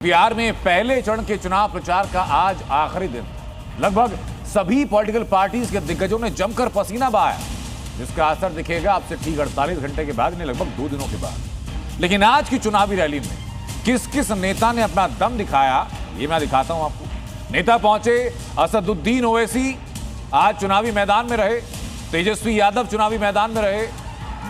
बिहार में पहले चरण के चुनाव प्रचार का आज आखिरी दिन। लगभग सभी पॉलिटिकल पार्टीज के दिग्गजों ने जमकर पसीना बहाया, जिसका असर दिखेगा आपसे ठीक 48 घंटे के बाद, लगभग 2 दिनों के बाद। लेकिन आज की चुनावी रैली में किस किस नेता ने अपना दम दिखाया, ये मैं दिखाता हूं आपको। नेता पहुंचे, असदुद्दीन ओवैसी आज चुनावी मैदान में रहे, तेजस्वी यादव चुनावी मैदान में रहे,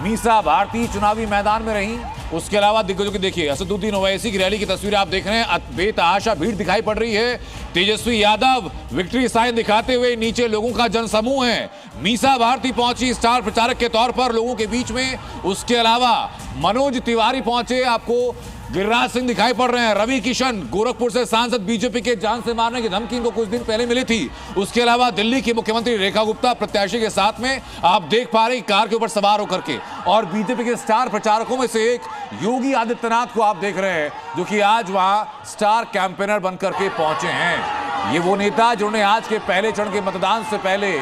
मीसा भारती चुनावी मैदान में रही। उसके अलावा दिग्गजों की देखिए, असदुद्दीन ओवैसी की रैली की तस्वीरें आप देख रहे हैं। बेतहाशा भीड़ दिखाई पड़ रही है। तेजस्वी यादव विक्ट्री साइन दिखाते हुए, नीचे लोगों का जनसमूह है। मीसा भारती पहुंची स्टार प्रचारक के तौर पर लोगों के बीच में। उसके अलावा मनोज तिवारी पहुंचे, आपको गिरिराज सिंह दिखाई पड़ रहे हैं। रवि किशन गोरखपुर से सांसद, बीजेपी के जान से मारने की धमकी इनको कुछ दिन पहले मिली थी। उसके अलावा दिल्ली की मुख्यमंत्री रेखा गुप्ता प्रत्याशी के साथ में आप देख पा रहे हैं, कार के ऊपर सवार होकर के। और बीजेपी के स्टार प्रचारकों में से एक योगी आदित्यनाथ को आप देख रहे हैं, जो कि आज वहां स्टार कैंपेनर बनकर के पहुंचे हैं। ये वो नेता जिन्होंने आज के पहले चरण के मतदान से पहले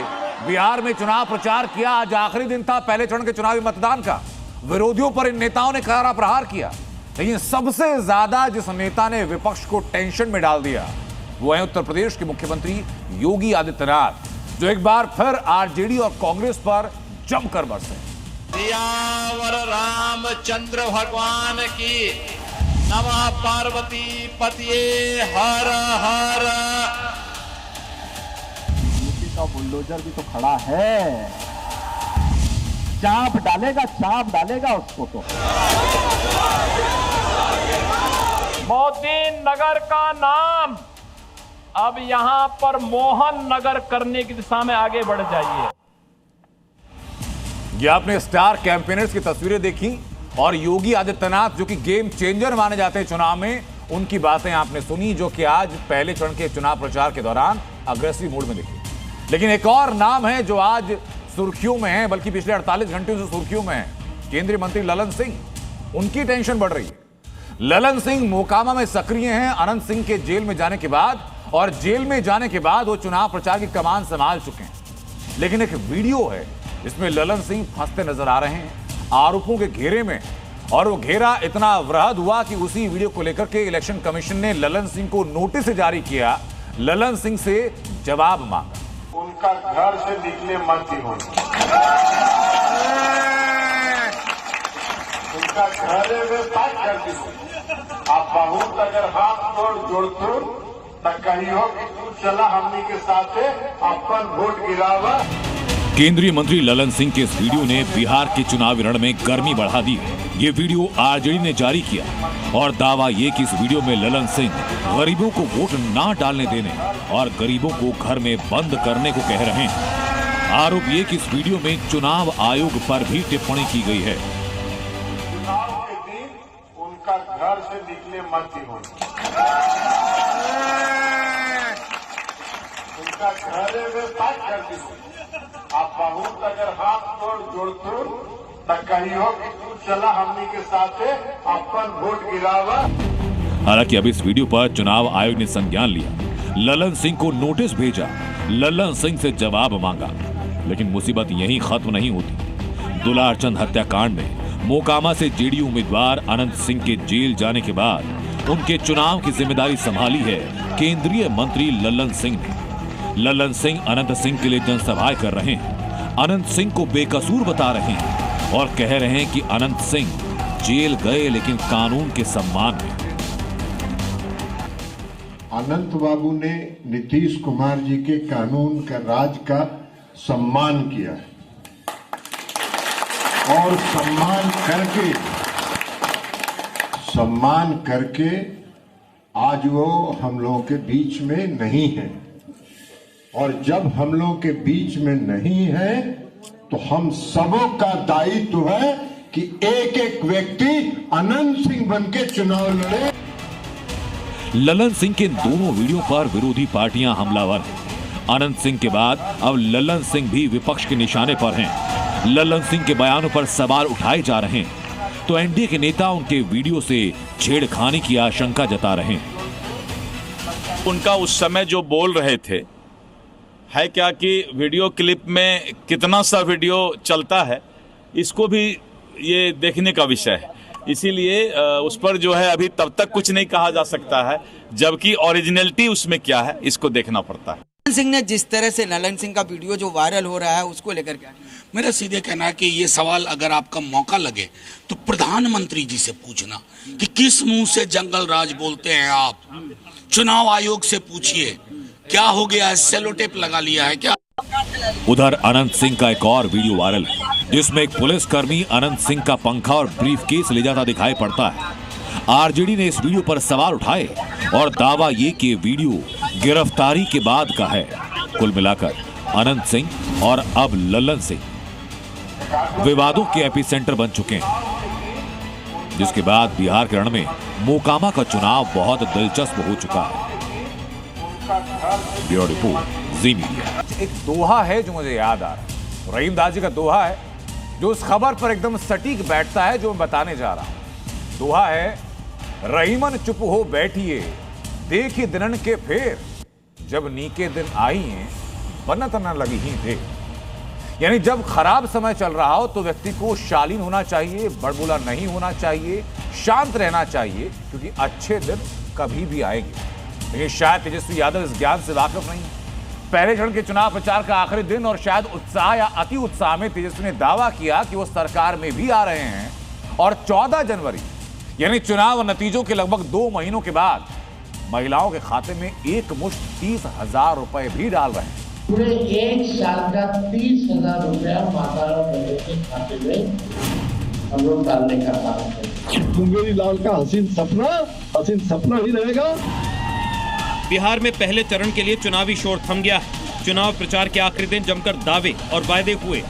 बिहार में चुनाव प्रचार किया। आज आखिरी दिन था पहले चरण के चुनावी मतदान का। विरोधियों पर इन नेताओं ने करारा प्रहार किया, लेकिन सबसे ज्यादा जिस नेता ने विपक्ष को टेंशन में डाल दिया वो है उत्तर प्रदेश के मुख्यमंत्री योगी आदित्यनाथ, जो एक बार फिर आरजेडी और कांग्रेस पर जमकर बरसे। सियावर रामचंद्र भगवान की नमः। पार्वती पतिये हर हर। यूपी का बुलडोजर भी तो खड़ा है, चाप डालेगा उसको तो। मोदी नगर का नाम अब यहां पर मोहन नगर करने की दिशा में आगे बढ़ जाइए। ये आपने स्टार कैंपेनर्स की तस्वीरें देखी और योगी आदित्यनाथ, जो कि गेम चेंजर माने जाते हैं चुनाव में, उनकी बातें आपने सुनी, जो कि आज पहले चरण के चुनाव प्रचार के दौरान अग्रेसिव मूड में दिखी। लेकिन एक और नाम है जो आज सुर्खियों में है, बल्कि पिछले 48 घंटे से सुर्खियों में है, केंद्रीय मंत्री ललन सिंह। उनकी टेंशन बढ़ रही है। ललन सिंह मोकामा में सक्रिय हैं अनंत सिंह के जेल में जाने के बाद, और जेल में जाने के बाद वो चुनाव प्रचार की कमान संभाल चुके हैं। लेकिन एक वीडियो है जिसमें ललन सिंह फंसते नजर आ रहे हैं आरोपों के घेरे में, और वो घेरा इतना वृहद हुआ कि उसी वीडियो को लेकर के इलेक्शन कमीशन ने ललन सिंह को नोटिस जारी किया, ललन सिंह से जवाब मांगा। उनका घर से निकले मत ही होना, उनका घर में बात कर दी। आप बहुत अगर हाथ जोड़ तब कहियो कि तू चला हमनी के साथ अपन वोट गिरावा। केंद्रीय मंत्री ललन सिंह के इस वीडियो ने बिहार के चुनावी रण में गर्मी बढ़ा दी। ये वीडियो आरजेडी ने जारी किया और दावा ये कि इस वीडियो में ललन सिंह गरीबों को वोट ना डालने देने और गरीबों को घर में बंद करने को कह रहे हैं। आरोप ये कि इस वीडियो में चुनाव आयोग पर भी टिप्पणी की गई है। चुनाव के दिन उनका घर से निकले मत ही होना, उनका घर में बात कर दी। आप बहुत अगर हाथ जोड़ तब कहियो कि तू चला हमनी के साथ अपन वोट गिरावा। हालांकि अब इस वीडियो पर चुनाव आयोग ने संज्ञान लिया, ललन सिंह को नोटिस भेजा, ललन सिंह से जवाब मांगा। लेकिन मुसीबत यहीं खत्म नहीं होती। दुलारचंद हत्याकांड में मोकामा से जेडीयू उम्मीदवार अनंत सिंह के जेल जाने के बाद उनके चुनाव की जिम्मेदारी संभाली है केंद्रीय मंत्री ललन सिंह ने। ललन सिंह अनंत सिंह के लिए जनसभाएं कर रहे हैं, अनंत सिंह को बेकसूर बता रहे हैं और कह रहे हैं कि अनंत सिंह जेल गए लेकिन कानून के सम्मान में। अनंत बाबू ने नीतीश कुमार जी के कानून का राज का सम्मान किया है और सम्मान करके आज वो हम लोगों के बीच में नहीं है। और जब हम लोगों के बीच में नहीं है तो हम सबों का दायित्व है कि एक एक व्यक्ति अनंत सिंह बन के चुनाव लड़े। ललन सिंह के दोनों वीडियो पर विरोधी पार्टियां हमलावर हैं। अनंत सिंह के बाद अब ललन सिंह भी विपक्ष के निशाने पर हैं। ललन सिंह के बयानों पर सवाल उठाए जा रहे हैं तो एनडीए के नेता उनके वीडियो से छेड़खानी की आशंका जता रहे हैं। उनका उस समय जो बोल रहे थे है क्या कि वीडियो क्लिप में कितना सा वीडियो चलता है, इसको भी ये देखने का विषय है। इसीलिए उस पर जो है अभी तब तक कुछ नहीं कहा जा सकता है, जबकि ओरिजिनलिटी उसमें क्या है इसको देखना पड़ता है। नलन सिंह ने जिस तरह से नलन सिंह का वीडियो जो वायरल हो रहा है उसको लेकर क्या मेरा सीधे कहना है कि ये सवाल अगर आपका मौका लगे तो प्रधानमंत्री जी से पूछना कि किस मुंह से जंगल राज बोलते हैं आप। चुनाव आयोग से पूछिए क्या हो गया है, सेलो टेप लगा लिया है क्या। उधर अनंत सिंह का एक और वीडियो वायरल है जिसमें एक पुलिसकर्मी अनंत सिंह का पंखा और ब्रीफकेस ले जाता दिखाई पड़ता है। आरजेडी ने इस वीडियो पर सवाल उठाए और दावा ये कि वीडियो गिरफ्तारी के बाद का है। कुल मिलाकर अनंत सिंह और अब लल्लन सिंह विवादों के एपिसेंटर बन चुके हैं, जिसके बाद बिहार के रण में मोकामा का चुनाव बहुत दिलचस्प हो चुका है। ब्यूरो रिपोर्ट, जी मीडिया। एक दोहा है जो मुझे याद आ रहा है, रहीम दास जी का दोहा है जो उस खबर पर एकदम सटीक बैठता है जो मैं बताने जा रहा हूं। दोहा है, रहीमन चुप हो बैठिए देखी दिनन के फेर, जब नीके दिन आई हैं बनत न लगी ही थे। यानी जब खराब समय चल रहा हो तो व्यक्ति को शालीन होना चाहिए, बड़बोला नहीं होना चाहिए, शांत रहना चाहिए, क्योंकि अच्छे दिन कभी भी आएंगे। लेकिन शायद तेजस्वी यादव इस ज्ञान से वाकिफ नहीं है। पहले चरण के चुनाव प्रचार का आखिरी दिन और शायद उत्साह या अति उत्साह में तेजस्वी ने दावा किया कि वो सरकार में भी आ रहे हैं और 14 जनवरी यानी चुनाव नतीजों के लगभग 2 महीनों के बाद महिलाओं के खाते में एक मुश्त 30,000 रुपए भी डाल रहे हैं। पूरे 1 साल का 30,000 रुपया माता और बहनों के खाते में हम लोग डालने का काम करेंगे। मुंगेरी लाल का हसीन सपना ही रहेगा। बिहार में पहले चरण के लिए चुनावी शोर थम गया है। चुनाव प्रचार के आखिरी दिन जमकर दावे और वायदे हुए।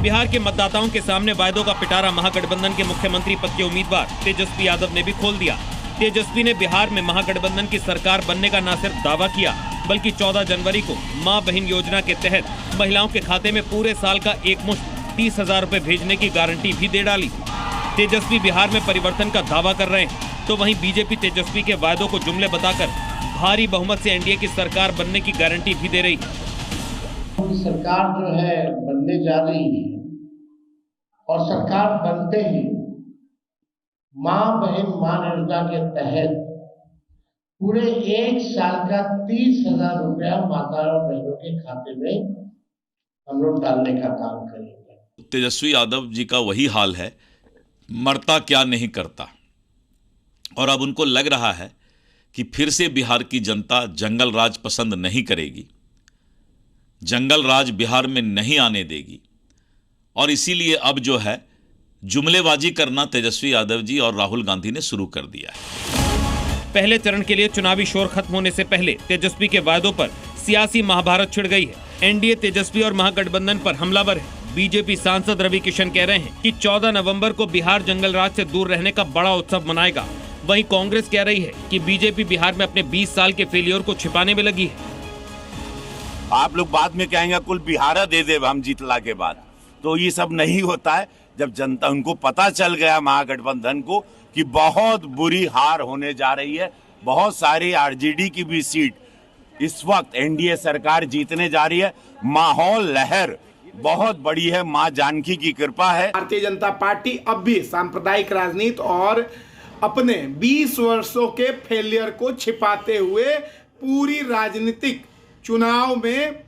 बिहार के मतदाताओं के सामने वायदों का पिटारा महागठबंधन के मुख्यमंत्री पद के उम्मीदवार तेजस्वी यादव ने भी खोल दिया। तेजस्वी ने बिहार में महागठबंधन की सरकार बनने का न सिर्फ दावा किया बल्कि 14 जनवरी को मां बहन योजना के तहत महिलाओं के खाते में पूरे साल का एक मुश्त 30,000 रुपए भेजने की गारंटी भी दे डाली। तेजस्वी बिहार में परिवर्तन का दावा कर रहे हैं तो वहीं बीजेपी तेजस्वी के वायदों को जुमले बताकर भारी बहुमत से एनडीए की सरकार बनने की गारंटी भी दे रही है। सरकार जो है बनने जा रही है और सरकार बनते ही मां बहन मान योजना के तहत पूरे 1 साल का 30,000 रुपया माता और बहनों के खाते में हम लोग डालने का काम करेंगे। तेजस्वी यादव जी का वही हाल है, मरता क्या नहीं करता। और अब उनको लग रहा है कि फिर से बिहार की जनता जंगल राज पसंद नहीं करेगी, जंगल राज बिहार में नहीं आने देगी, और इसीलिए अब जो है जुमलेबाजी करना तेजस्वी यादव जी और राहुल गांधी ने शुरू कर दिया है। पहले चरण के लिए चुनावी शोर खत्म होने से पहले तेजस्वी के वायदों पर सियासी महाभारत छिड़ गई है। एनडीए तेजस्वी और महागठबंधन पर हमलावर है। बीजेपी सांसद रवि किशन कह रहे हैं कि 14 नवंबर को बिहार जंगल राज से दूर रहने का बड़ा उत्सव मनाएगा। वहीं कांग्रेस कह रही है कि बीजेपी बिहार में अपने 20 साल के फेलियर को छिपाने में लगी है। आप लोग बाद में कहेंगे कुल बिहार दे दे हम जीतला के बाद, तो ये सब नहीं होता है। जब जनता उनको पता चल गया महागठबंधन को कि बहुत बुरी हार होने जा रही है, बहुत सारी आरजेडी की भी सीट इस वक्त एनडीए सरकार जीतने जा रही है, माहौल लहर बहुत बड़ी है, मां जानकी की कृपा है। भारतीय जनता पार्टी अब भी सांप्रदायिक राजनीति और अपने 20 वर्षों के फेलियर को छिपाते हुए पूरी राजनीतिक चुनाव में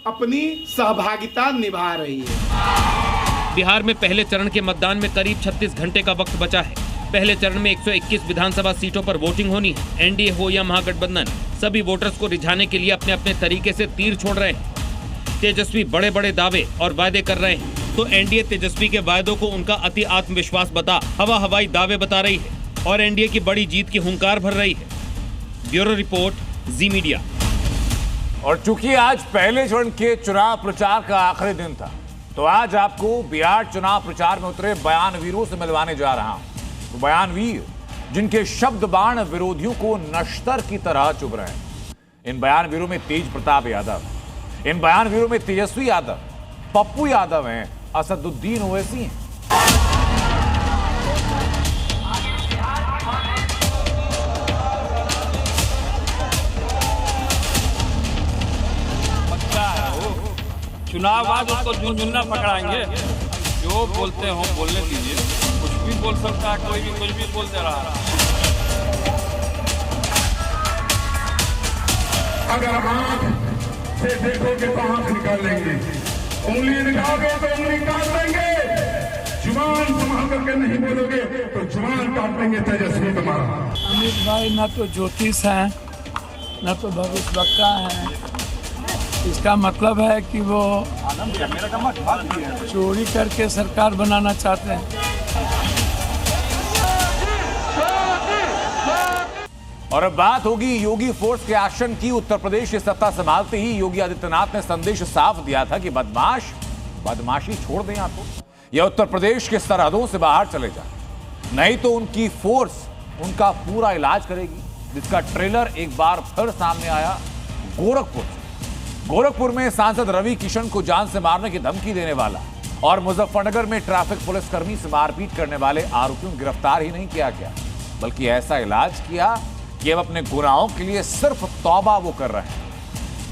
अपनी सहभागिता निभा रही है। बिहार में पहले चरण के मतदान में करीब 36 घंटे का वक्त बचा है। पहले चरण में 121 विधानसभा सीटों पर वोटिंग होनी है। एनडीए हो या महागठबंधन, सभी वोटर्स को रिझाने के लिए अपने अपने तरीके से तीर छोड़ रहे हैं। तेजस्वी बड़े बड़े दावे और वायदे कर रहे हैं तो एनडीए तेजस्वी के वायदों को उनका अति आत्मविश्वास बता हवाई दावे बता रही है और एनडीए की बड़ी जीत की हुंकार भर रही है। ब्यूरो रिपोर्ट, जी मीडिया। और चूंकि आज पहले चरण के चुनाव प्रचार का आखिरी दिन था, तो आज आपको बिहार चुनाव प्रचार में उतरे बयानवीरों से मिलवाने जा रहा हूं। तो बयानवीर जिनके शब्द बाण विरोधियों को नश्तर की तरह चुभ रहे हैं। इन बयानवीरों में तेज प्रताप यादव, इन बयानवीरों में तेजस्वी यादव, पप्पू यादव हैं, असदुद्दीन ओवैसी हैं। चुनाव बाद उसको झुनझुना पकड़ाएंगे, जो बोलते हो बोलने दीजिए। भी बोल सकता है, कोई भी कुछ भी बोल दे रहा है। अगर आंख से देखोगे तो आंख निकाल लेंगे, उंगली निकालोगे तो उंगली काट लेंगे, जुबान संभाल करके नहीं बोलोगे तो जुबान काट लेंगे। तेजस्वी तुम्हारा अमित भाई न तो ज्योतिष हैं न तो भविष्यवक्ता हैं। इसका मतलब है कि वो चोरी करके सरकार बनाना चाहते हैं। और अब बात होगी योगी फोर्स के एक्शन की। उत्तर प्रदेश की सत्ता संभालते ही योगी आदित्यनाथ ने संदेश साफ दिया था कि बदमाशी छोड़ दें या तो या उत्तर प्रदेश के सरहदों से बाहर चले जाएं, नहीं तो उनकी फोर्स उनका पूरा इलाज करेगी। जिसका ट्रेलर एक बार फिर सामने आया गोरखपुर में सांसद रवि किशन को जान से मारने की धमकी देने वाला और मुजफ्फरनगर में ट्रैफिक पुलिसकर्मी से मारपीट करने वाले आरोपियों को गिरफ्तार ही नहीं किया गया, बल्कि ऐसा इलाज किया कि अब अपने गुनाहों के लिए सिर्फ तौबा वो कर रहे हैं।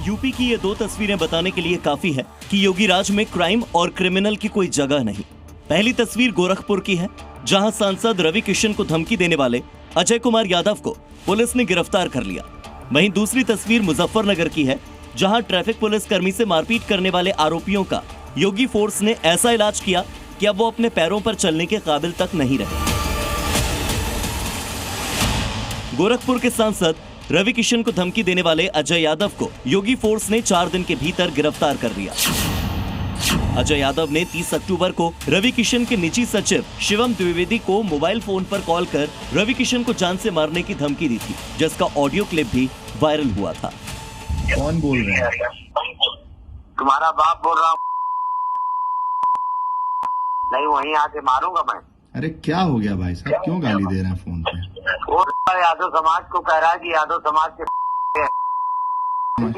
यूपी की ये 2 तस्वीरें बताने के लिए काफी है कि योगी राज में क्राइम और क्रिमिनल की कोई जगह नहीं। पहली तस्वीर गोरखपुर की है, जहां सांसद रवि किशन को धमकी देने वाले अजय कुमार यादव को पुलिस ने गिरफ्तार कर लिया। वहीं दूसरी तस्वीर मुजफ्फरनगर की है, जहां ट्रैफिक पुलिस कर्मी से मारपीट करने वाले आरोपियों का योगी फोर्स ने ऐसा इलाज किया कि अब वो अपने पैरों पर चलने के काबिल तक नहीं रहे। गोरखपुर के सांसद रवि किशन को धमकी देने वाले अजय यादव को योगी फोर्स ने 4 दिन के भीतर गिरफ्तार कर लिया। अजय यादव ने 30 अक्टूबर को रवि किशन के निजी सचिव शिवम द्विवेदी को मोबाइल फोन पर कॉल कर रवि किशन को जान से मारने की धमकी दी थी, जिसका ऑडियो क्लिप भी वायरल हुआ था। कौन बोल रहे हैं? तुम्हारा बाप बोल रहा हूँ। नहीं, वहीं आके मारूंगा मैं। अरे क्या हो गया भाई साहब, क्यों गाली दे रहे हैं फोन पे? वो यादव समाज को कह रहा है कि यादव समाज के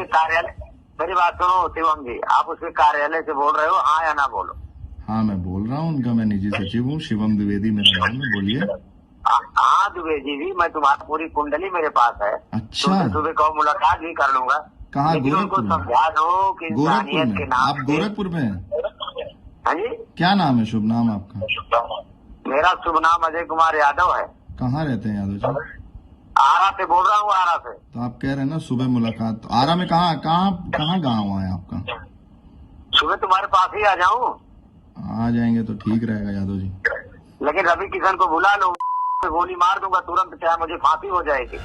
कार्यालय, मेरी बात सुनो शिवम जी, आप उसके कार्यालय से बोल रहे हो, हाँ या ना बोलो? हाँ मैं बोल रहा हूँ, उनका मैं निजी सचिव हूँ, शिवम द्विवेदी मेरा नाम है, बोलिए। हाँ द्विवेदी जी, मैं तुम्हारी पूरी कुंडली मेरे पास है। अच्छा, सुबह को मुलाकात भी कर लूंगा। कहाँ? गोरखपुर में? समझा दो कि गोरखपुर में? आप गोरखपुर में हैं? हाँ जी। क्या नाम है, शुभ नाम आपका? मेरा शुभ नाम अजय कुमार यादव है। कहाँ रहते हैं यादव जी? आरा से बोल रहा हूँ, आरा से। तो आप कह रहे हैं ना सुबह मुलाकात, तो आरा में कहाँ गाँव है आपका? सुबह तुम्हारे पास ही आ जाऊँ? आ जाएंगे तो ठीक रहेगा यादव जी। लेकिन रवि किशन को बुला लो, गोली मार दूंगा तुरंत, चाहे मुझे फांसी हो जाएगी।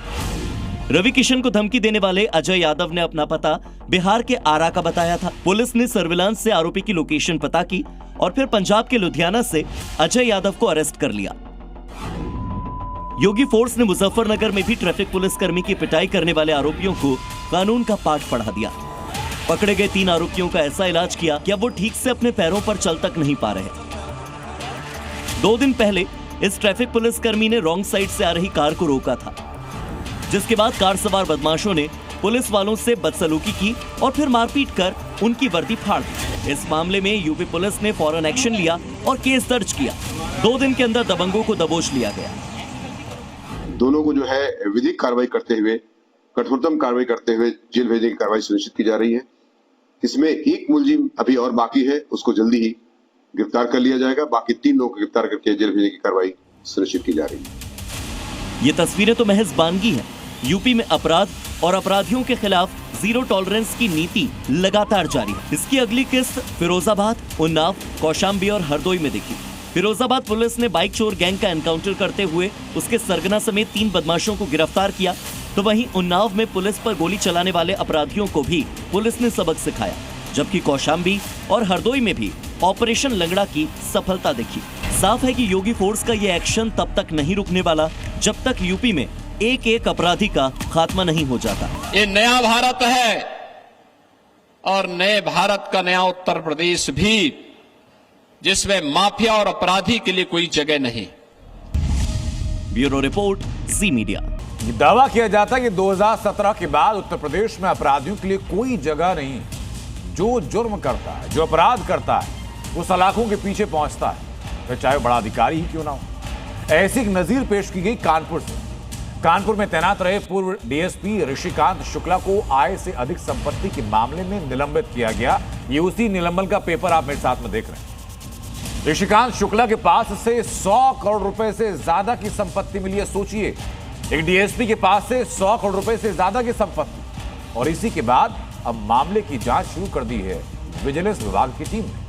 रवि किशन को धमकी देने वाले अजय यादव ने अपना पता बिहार के आरा का बताया था। पुलिस ने सर्विलांस से आरोपी की लोकेशन पता की और फिर पंजाब के लुधियाना से अजय यादव को अरेस्ट कर लिया। योगी फोर्स ने मुजफ्फरनगर में भी ट्रैफिक पुलिस कर्मी की पिटाई करने वाले आरोपियों को कानून का पाठ पढ़ा दिया। पकड़े गए 3 आरोपियों का ऐसा इलाज किया कि अब वो ठीक से अपने पैरों पर चल तक नहीं पा रहे। 2 दिन पहले इस ट्रैफिक पुलिस कर्मी ने रॉन्ग साइड से आ रही कार को रोका था, जिसके बाद कार सवार बदमाशों ने पुलिस वालों से बदसलूकी की और फिर मारपीट कर उनकी वर्दी फाड़ दी। इस मामले में यूपी पुलिस ने फौरन एक्शन लिया और केस दर्ज किया। 2 दिन के अंदर दबंगों को दबोच लिया गया। दोनों को जो है विधिक कार्रवाई करते हुए, कठोरतम कार्रवाई करते हुए जेल भेजने की कार्रवाई सुनिश्चित की जा रही है। इसमें एक मुलजिम अभी और बाकी है, उसको जल्दी ही गिरफ्तार कर लिया जाएगा। बाकी 3 लोगों को गिरफ्तार करके जेल भेजने की कार्रवाई सुनिश्चित की जा रही है। ये तस्वीरें तो महज बानगी है। यूपी में अपराध और अपराधियों के खिलाफ जीरो टॉलरेंस की नीति लगातार जारी है। इसकी अगली किस्त फिरोजाबाद, उन्नाव, कौशाम्बी और हरदोई में दिखी। फिरोजाबाद पुलिस ने बाइक चोर गैंग का एनकाउंटर करते हुए उसके सरगना समेत 3 बदमाशों को गिरफ्तार किया, तो वहीं उन्नाव में पुलिस पर गोली चलाने वाले अपराधियों को भी पुलिस ने सबक सिखाया, जबकि कौशाम्बी और हरदोई में भी ऑपरेशन लंगड़ा की सफलता दिखी। साफ है कि योगी फोर्स का ये एक्शन तब तक नहीं रुकने वाला जब तक यूपी में एक अपराधी का खात्मा नहीं हो जाता। ये नया भारत है और नए भारत का नया उत्तर प्रदेश भी, जिसमें माफिया और अपराधी के लिए कोई जगह नहीं। ब्यूरो रिपोर्ट, जी मीडिया। दावा किया जाता है कि 2017 के बाद उत्तर प्रदेश में अपराधियों के लिए कोई जगह नहीं। जो जुर्म करता है, जो अपराध करता है, वो सलाखों के पीछे पहुंचता है, फिर चाहे बड़ा अधिकारी ही क्यों ना हो। ऐसी एक नजीर पेश की गई कानपुर से। कानपुर में तैनात रहे पूर्व डीएसपी ऋषिकांत शुक्ला को आय से अधिक संपत्ति के मामले में निलंबित किया गया। ये उसी निलंबन का पेपर आप मेरे साथ में देख रहे हैं। ऋषिकांत शुक्ला के पास से 100 करोड़ रुपए से ज्यादा की संपत्ति मिली है। सोचिए, एक डीएसपी के पास से 100 करोड़ रुपए से ज्यादा की संपत्ति, और इसी के बाद अब मामले की जांच शुरू कर दी है विजिलेंस विभाग की टीम ने।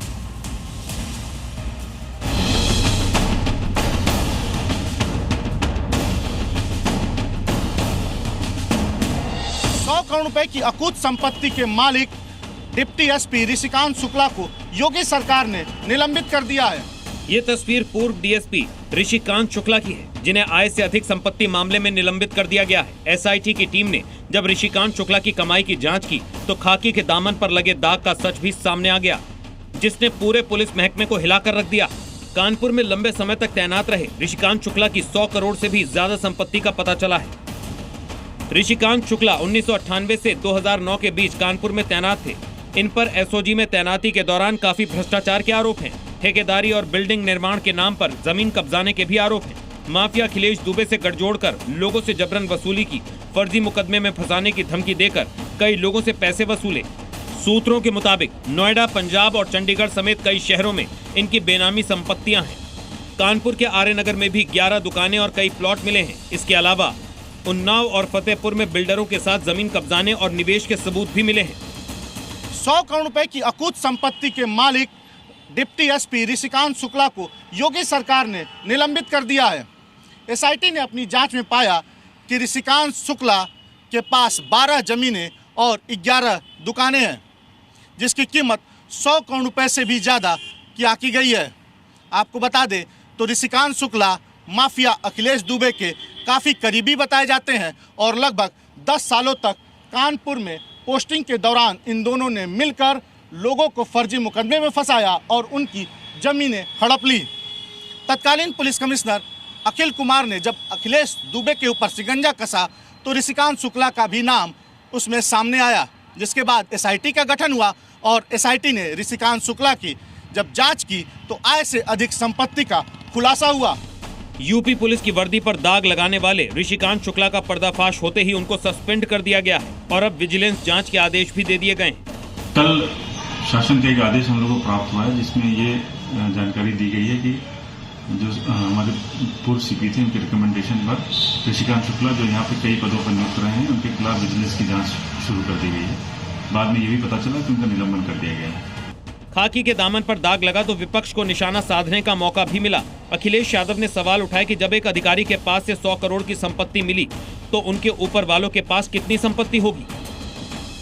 करोड़ रुपए की अकूत संपत्ति के मालिक डिप्टी एसपी ऋषिकांत शुक्ला को योगी सरकार ने निलंबित कर दिया है। ये तस्वीर पूर्व डीएसपी ऋषिकांत शुक्ला की है, जिन्हें आय से अधिक संपत्ति मामले में निलंबित कर दिया गया है। एसआईटी की टीम ने जब ऋषिकांत शुक्ला की कमाई की जांच की तो खाकी के दामन पर लगे दाग का सच भी सामने आ गया, जिसने पूरे पुलिस महकमे को हिलाकर रख दिया। कानपुर में लंबे समय तक तैनात रहे ऋषिकांत शुक्ला की 100 करोड़ से भी ज्यादा संपत्ति का पता चला है। ऋषिकांत शुक्ला 1998 से 2009 के बीच कानपुर में तैनात थे। इन पर एसओजी में तैनाती के दौरान काफी भ्रष्टाचार के आरोप हैं। ठेकेदारी और बिल्डिंग निर्माण के नाम पर जमीन कब्जाने के भी आरोप हैं। माफिया अखिलेश दुबे से गठजोड़ कर लोगों से जबरन वसूली की, फर्जी मुकदमे में फंसाने की धमकी देकर कई लोगों से पैसे वसूले। सूत्रों के मुताबिक नोएडा, पंजाब और चंडीगढ़ समेत कई शहरों में इनकी बेनामी संपत्तियां हैं। कानपुर के आर्य नगर में भी 11 दुकानें और कई प्लॉट मिले हैं। इसके अलावा उन्नाव और फतेहपुर में बिल्डरों के साथ जमीन कब्जाने और निवेश के सबूत भी मिले हैं। 100 करोड़ रुपए की अकूत संपत्ति के मालिक डिप्टी एसपी ऋषिकांत शुक्ला को योगी सरकार ने निलंबित कर दिया है। एसआईटी ने अपनी जांच में पाया कि ऋषिकांत शुक्ला के पास 12 जमीनें और 11 दुकानें हैं, जिसकी कीमत 100 करोड़ रुपए से भी ज़्यादा की आकी गई है। आपको बता दें तो ऋषिकांत शुक्ला माफिया अखिलेश दुबे के काफ़ी करीबी बताए जाते हैं और लगभग 10 सालों तक कानपुर में पोस्टिंग के दौरान इन दोनों ने मिलकर लोगों को फर्जी मुकदमे में फंसाया और उनकी जमीनें हड़प ली। तत्कालीन पुलिस कमिश्नर अखिल कुमार ने जब अखिलेश दुबे के ऊपर शिकंजा कसा तो ऋषिकांत शुक्ला का भी नाम उसमें सामने आया, जिसके बाद एसआईटी का गठन हुआ और एसआईटी ने ऋषिकांत शुक्ला की जब जांच की तो आय से अधिक संपत्ति का खुलासा हुआ। यूपी पुलिस की वर्दी पर दाग लगाने वाले ऋषिकांत शुक्ला का पर्दाफाश होते ही उनको सस्पेंड कर दिया गया है और अब विजिलेंस जांच के आदेश भी दे दिए गए। कल शासन का एक आदेश हम लोगों को प्राप्त हुआ है, जिसमें ये जानकारी दी गई है कि जो हमारे पूर्व सीपी थे उनके रिकमेंडेशन पर ऋषिकांत शुक्ला जो यहाँ पे कई पदों पर नियुक्त रहे हैं, उनके खिलाफ विजिलेंस की जाँच शुरू कर दी गई है। बाद में ये भी पता चला कि उनका निलंबन कर दिया गया है। खाकी के दामन पर दाग लगा तो विपक्ष को निशाना साधने का मौका भी मिला। अखिलेश यादव ने सवाल उठाया कि जब एक अधिकारी के पास से 100 करोड़ की संपत्ति मिली तो उनके ऊपर वालों के पास कितनी संपत्ति होगी।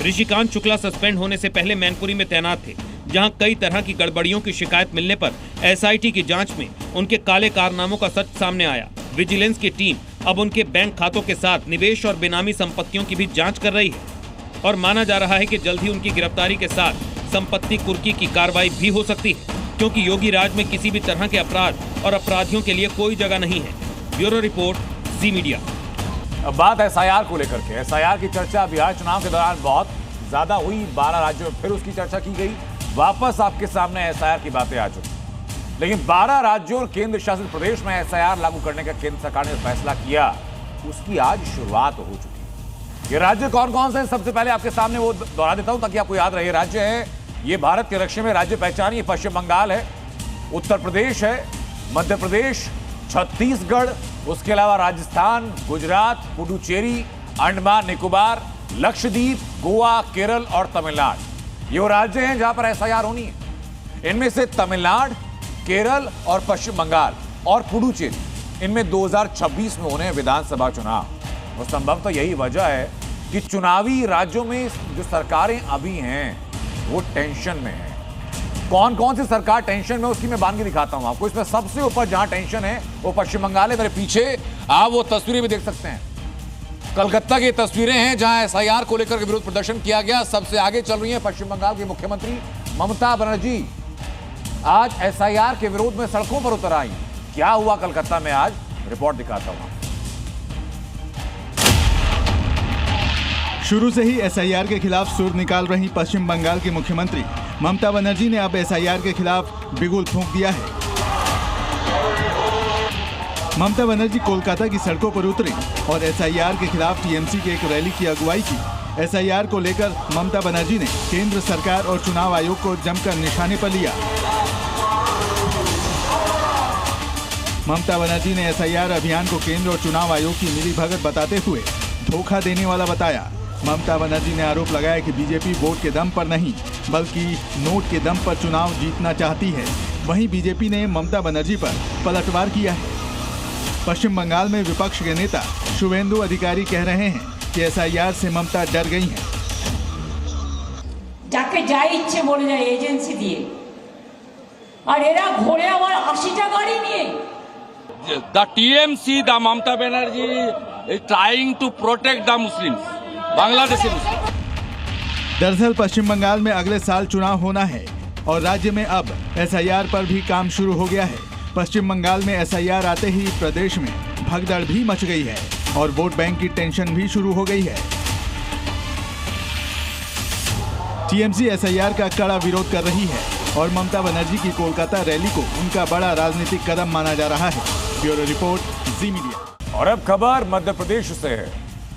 ऋषिकांत शुक्ला सस्पेंड होने से पहले मैनपुरी में तैनात थे, जहां कई तरह की गड़बड़ियों की शिकायत मिलने पर एसआईटी की जांच में उनके काले कारनामों का सच सामने आया। विजिलेंस की टीम अब उनके बैंक खातों के साथ निवेश और बेनामी संपत्तियों की भी जाँच कर रही है और माना जा रहा है कि जल्द ही उनकी गिरफ्तारी के साथ संपत्ति कुर्की की कार्रवाई भी हो सकती है, क्योंकि योगी राज में किसी भी तरह के अपराध और अपराधियों के लिए कोई जगह नहीं है। ब्यूरो रिपोर्ट, जी मीडिया। अब बात एसआईआर को लेकर के। एसआईआर की चर्चा बिहार चुनाव के दौरान बहुत ज्यादा हुई, 12 राज्यों में फिर उसकी चर्चा की गई। वापस आपके सामने एसआईआर की बातें आ चुकी, लेकिन 12 राज्यों और केंद्र शासित प्रदेश में एसआईआर लागू करने का केंद्र सरकार ने फैसला किया, उसकी आज शुरुआत हो चुकी है। ये राज्य कौन कौन से हैं, सबसे पहले आपके सामने वो दोहरा देता हूं ताकि आपको याद रहे। राज्य है, ये भारत के नक्शे में राज्य पहचानिए, पश्चिम बंगाल है, उत्तर प्रदेश है, मध्य प्रदेश, छत्तीसगढ़, उसके अलावा राजस्थान, गुजरात, पुडुचेरी, अंडमान निकोबार, लक्षद्वीप, गोवा, केरल और तमिलनाडु। ये वो राज्य हैं जहां पर एसआईआर होनी है। इनमें से तमिलनाडु, केरल और पश्चिम बंगाल और पुडुचेरी, इनमें 2026 में होने हैं विधानसभा चुनाव। और संभवतः यही वजह है कि चुनावी राज्यों में जो सरकारें अभी हैं वो टेंशन में है। कौन कौन सी सरकार टेंशन में, उसकी मैं बांध के दिखाता हूं आपको। इसमें सबसे ऊपर जहां टेंशन है वो पश्चिम बंगाल है। मेरे पीछे आप वो तस्वीरें भी देख सकते हैं, कलकत्ता की तस्वीरें हैं जहां एसआईआर को लेकर विरोध प्रदर्शन किया गया। सबसे आगे चल रही है पश्चिम बंगाल की मुख्यमंत्री ममता बनर्जी, आज एसआईआर के विरोध में सड़कों पर उतर आई। क्या हुआ कलकत्ता में आज, रिपोर्ट दिखाता हूं। शुरू से ही एसआईआर के खिलाफ सुर निकाल रही पश्चिम बंगाल की मुख्यमंत्री ममता बनर्जी ने अब एसआईआर के खिलाफ बिगुल फूंक दिया है। ममता बनर्जी कोलकाता की सड़कों पर उतरी और एसआईआर के खिलाफ टीएमसी की एक रैली की अगुवाई की। एसआईआर को लेकर ममता बनर्जी ने केंद्र सरकार और चुनाव आयोग को जमकर निशाने पर लिया। ममता बनर्जी ने एसआईआर अभियान को केंद्र और चुनाव आयोग की मिलीभगत बताते हुए धोखा देने वाला बताया। ममता बनर्जी ने आरोप लगाया कि बीजेपी वोट के दम पर नहीं बल्कि नोट के दम पर चुनाव जीतना चाहती है। वहीं बीजेपी ने ममता बनर्जी पर पलटवार किया है। पश्चिम बंगाल में विपक्ष के नेता शुभेंदु अधिकारी कह रहे हैं कि एसआईआर से ममता डर गई हैं। যাকে যা ইচ্ছে বলে যায় এজেন্সি দিয়ে, আর এরা ঘোরে আবার 80টা গাড়ি নিয়ে। The TMC, the Mamata Banerjee is trying to protect the Muslims, Bangladeshi Muslims. दरअसल पश्चिम बंगाल में अगले साल चुनाव होना है और राज्य में अब एसआईआर पर भी काम शुरू हो गया है। पश्चिम बंगाल में एसआईआर आते ही प्रदेश में भगदड़ भी मच गई है और वोट बैंक की टेंशन भी शुरू हो गई है। टीएमसी एसआईआर का कड़ा विरोध कर रही है और ममता बनर्जी की कोलकाता रैली को उनका बड़ा राजनीतिक कदम माना जा रहा है। ब्यूरो रिपोर्ट, जी मीडिया। और अब खबर मध्य प्रदेश से है।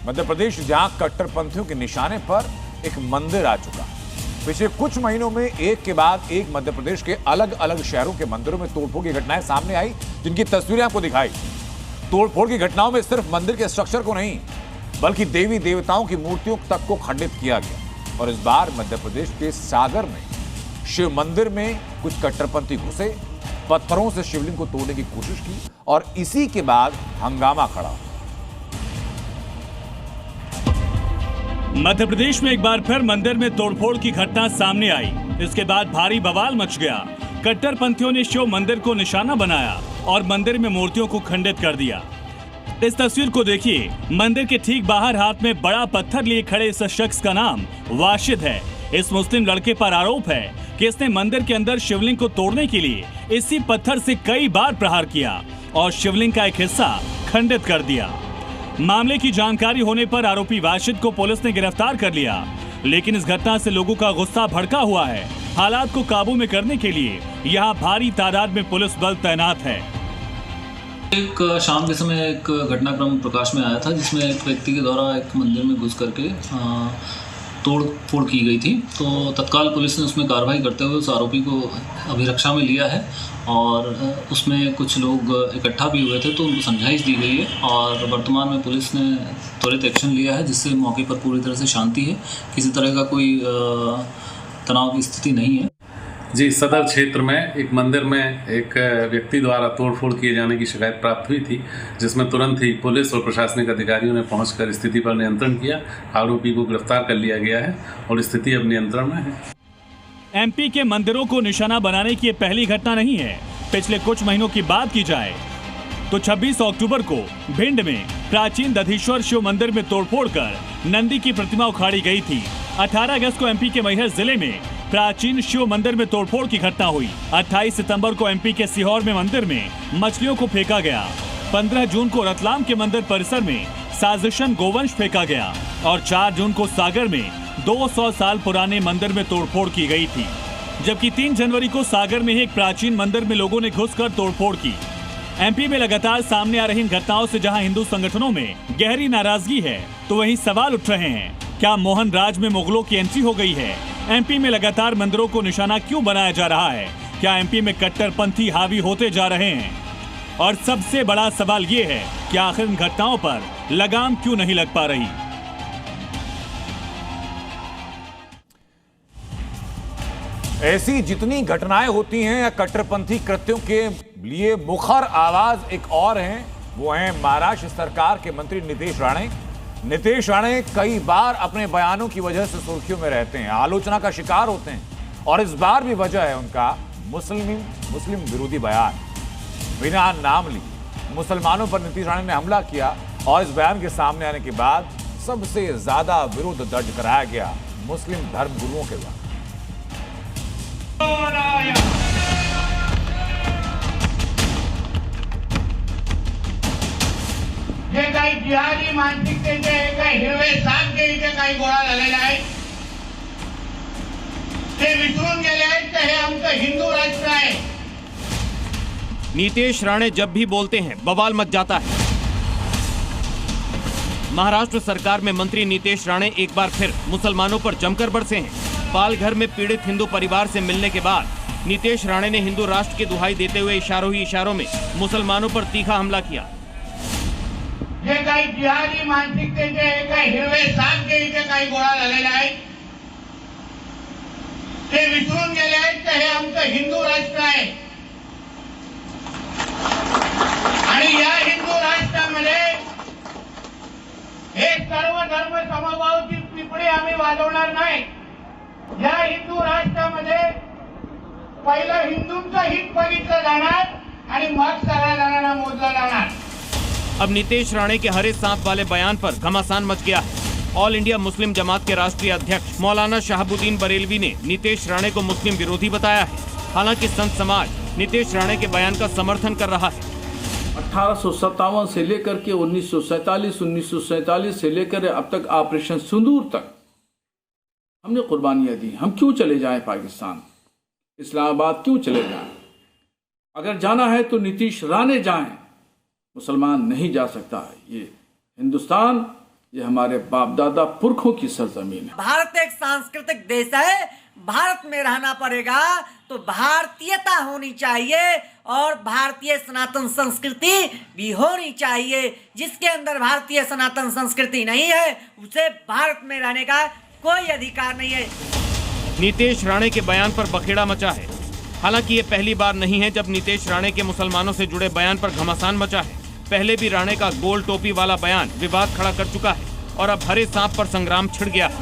मध्य प्रदेश जहां कट्टरपंथियों के निशाने पर एक मंदिर आ चुका। पिछले कुछ महीनों में एक के बाद एक मध्य प्रदेश के अलग अलग शहरों के मंदिरों में तोड़फोड़ की घटनाएं सामने आई, जिनकी तस्वीरें आपको दिखाई। तोड़फोड़ की घटनाओं में सिर्फ मंदिर के स्ट्रक्चर को नहीं बल्कि देवी देवताओं की मूर्तियों तक को खंडित किया गया। और इस बार मध्य प्रदेश के सागर में शिव मंदिर में कुछ कट्टरपंथी घुसे, पत्थरों से शिवलिंग को तोड़ने की कोशिश की और इसी के बाद हंगामा खड़ा। मध्य प्रदेश में एक बार फिर मंदिर में तोड़फोड़ की घटना सामने आई। इसके बाद भारी बवाल मच गया। कट्टरपंथियों ने शिव मंदिर को निशाना बनाया और मंदिर में मूर्तियों को खंडित कर दिया। इस तस्वीर को देखिए। मंदिर के ठीक बाहर हाथ में बड़ा पत्थर लिए खड़े इस शख्स का नाम वाशिद है। इस मुस्लिम लड़के पर आरोप है कि इसने मंदिर के अंदर शिवलिंग को तोड़ने के लिए इसी पत्थर से कई बार प्रहार किया और शिवलिंग का एक हिस्सा खंडित कर दिया। मामले की जानकारी होने पर आरोपी वाशिद को पुलिस ने गिरफ्तार कर लिया, लेकिन इस घटना से लोगों का गुस्सा भड़का हुआ है। हालात को काबू में करने के लिए यहाँ भारी तादाद में पुलिस बल तैनात है। एक शाम के समय एक घटनाक्रम प्रकाश में आया था जिसमें एक व्यक्ति के द्वारा एक मंदिर में घुस करके तोड़ फोड़ की गई थी। तो तत्काल पुलिस ने उसमें कार्रवाई करते हुए उस आरोपी को अभिरक्षा में लिया है और उसमें कुछ लोग इकट्ठा भी हुए थे तो उनको समझाइश दी गई है और वर्तमान में पुलिस ने त्वरित एक्शन लिया है जिससे मौके पर पूरी तरह से शांति है, किसी तरह का कोई तनाव की स्थिति नहीं है। जी, सदर क्षेत्र में एक मंदिर में एक व्यक्ति द्वारा तोड़फोड़ किए जाने की शिकायत प्राप्त हुई थी, जिसमें तुरंत ही पुलिस और प्रशासनिक अधिकारियों ने पहुंचकर स्थिति पर नियंत्रण किया। आरोपी को गिरफ्तार कर लिया गया है और स्थिति अब नियंत्रण में है। एमपी के मंदिरों को निशाना बनाने की पहली घटना नहीं है। पिछले कुछ महीनों की बात की जाए तो 26 अक्टूबर को भिंड में प्राचीन दधीश्वर शिव मंदिर में तोड़फोड़ कर नंदी की प्रतिमा उखाड़ी गई थी। 18 अगस्त को एमपी के मैहर जिले में प्राचीन शिव मंदिर में तोड़फोड़ की घटना हुई। 28 सितंबर को एमपी के सीहोर में मंदिर में मछलियों को फेंका गया। 15 जून को रतलाम के मंदिर परिसर में साजिशन गोवंश फेंका गया और 4 जून को सागर में 200 साल पुराने मंदिर में तोड़फोड़ की गई थी। जबकि 3 जनवरी को सागर में एक प्राचीन मंदिर में लोगों ने घुसकर तोड़फोड़ की। एमपी में लगातार सामने आ रही इन घटनाओं से जहां हिंदू संगठनों में गहरी नाराजगी है तो वहीं सवाल उठ रहे हैं, क्या मोहन राज में मुगलों की एंट्री हो गई है? एमपी में लगातार मंदिरों को निशाना क्यों बनाया जा रहा है? क्या एमपी में कट्टरपंथी हावी होते जा रहे हैं? और सबसे बड़ा सवाल ये है कि आखिर इन घटनाओं पर लगाम क्यों नहीं लग पा रही? ऐसी जितनी घटनाएं होती हैं या कट्टरपंथी कृत्यों के लिए मुखर आवाज एक और हैं, वो हैं महाराष्ट्र सरकार के मंत्री नीतीश राणे। नीतीश राणे कई बार अपने बयानों की वजह से सुर्खियों में रहते हैं, आलोचना का शिकार होते हैं और इस बार भी वजह है उनका मुस्लिम विरोधी बयान। बिना नाम लिए मुसलमानों पर नीतीश राणे ने हमला किया और इस बयान के सामने आने के बाद सबसे ज्यादा विरोध दर्ज कराया गया मुस्लिम धर्म गुरुओं के द्वारा। जे काही जिहादी मानसिकतेचे काही हिरवे साप जे इथे काही गोळा झालेला आहे ते विसरून गेले आहेत तर हे आमचं हिंदू राष्ट्र आहे। नीतीश राणे जब भी बोलते हैं बवाल मच जाता है। महाराष्ट्र सरकार में मंत्री नीतीश राणे एक बार फिर मुसलमानों पर जमकर बरसे हैं। पालघर में पीड़ित हिंदू परिवार से मिलने के बाद नीतीश राणे ने हिंदू राष्ट्र की दुहाई देते हुए इशारों ही इशारों में मुसलमानों पर तीखा हमला किया। जे काही जिहादी मानसिकतेचे काही हिरवे साप जे इथे काही गोळा झालेले आहेत ते विसरून गेले आहेत तर हे आमचं हिंदू राष्ट्र आहे आणि या हिंदू राष्ट्रामध्ये हे सर्व धर्म समभावाची पिपडी आम्ही वाजवणार नाही। या हिंदू राष्ट्रामध्ये पहिलं हिंदूंचं हित बघितलं जाणार आणि मग सगळ्या जणांना मोजलं जाणार। अब नीतीश राणे के हरे सांप वाले बयान पर घमासान मच गया है। ऑल इंडिया मुस्लिम जमात के राष्ट्रीय अध्यक्ष मौलाना शहाबुद्दीन बरेलवी ने नीतीश राणे को मुस्लिम विरोधी बताया है। हालांकि संत समाज नीतीश राणे के बयान का समर्थन कर रहा है। 1857 से लेकर के 1947 से लेकर अब तक ऑपरेशन सिंदूर तक हमने कुर्बानियां दी। हम क्यों चले जाएं पाकिस्तान, इस्लामाबाद क्यों चले जाएं? अगर जाना है तो नीतीश राणे जाएं, मुसलमान नहीं जा सकता है। ये हिंदुस्तान, ये हमारे बाप दादा पुरखों की सरजमीन है। भारत एक सांस्कृतिक देश है, भारत में रहना पड़ेगा तो भारतीयता होनी चाहिए और भारतीय सनातन संस्कृति भी होनी चाहिए। जिसके अंदर भारतीय सनातन संस्कृति नहीं है उसे भारत में रहने का कोई अधिकार नहीं है। नीतीश राणे के बयान पर बखेड़ा मचा है। हालांकि ये पहली बार नहीं है जब नीतीश राणे के मुसलमानों से जुड़े बयान पर घमासान मचा है। पहले भी राणे का गोल टोपी वाला बयान विवाद खड़ा कर चुका है और अब हरे सांप पर संग्राम छिड़ गया है।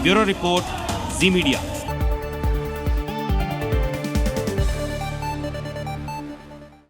ब्यूरो रिपोर्ट, जी मीडिया।